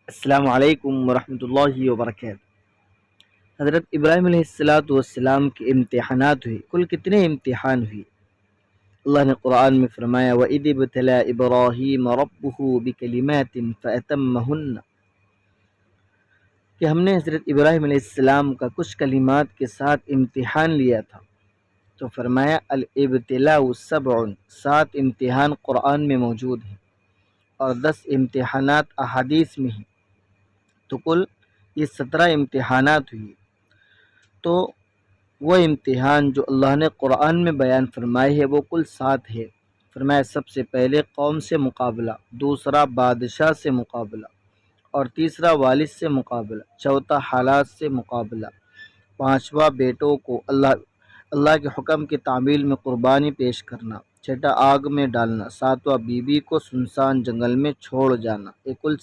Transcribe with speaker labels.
Speaker 1: السلام علیکم ورحمۃ اللہ وبرکاتہ۔ حضرت ابراہیم علیہ السلام کے امتحانات ہوئے، کل کتنے امتحان ہوئے؟ اللہ نے قرآن میں فرمایا وَإِذِ ابْتَلَىٰ إِبْرَاهِيمَ رَبُّهُ بِكَلِمَاتٍ فَأَتَمَّهُنَّ، کہ ہم نے حضرت ابراہیم علیہ السلام کا کچھ کلمات کے ساتھ امتحان لیا تھا۔ تو فرمایا الابتلاء سبع، 7 امتحان قرآن میں موجود ہیں اور 10 امتحانات احادیث میں ہیں، تو کل یہ 17 امتحانات ہوئی۔ تو وہ امتحان جو اللہ نے قرآن میں بیان فرمائے ہے وہ کل 7 ہے۔ فرمایا سب سے پہلے قوم سے مقابلہ، دوسرا بادشاہ سے مقابلہ، اور تیسرا والد سے مقابلہ، چوتھا حالات سے مقابلہ، پانچواں بیٹوں کو اللہ کے حکم کی تعمیل میں قربانی پیش کرنا، چھٹا آگ میں ڈالنا، ساتواں بیوی کو سنسان جنگل میں چھوڑ جانا۔ یہ کل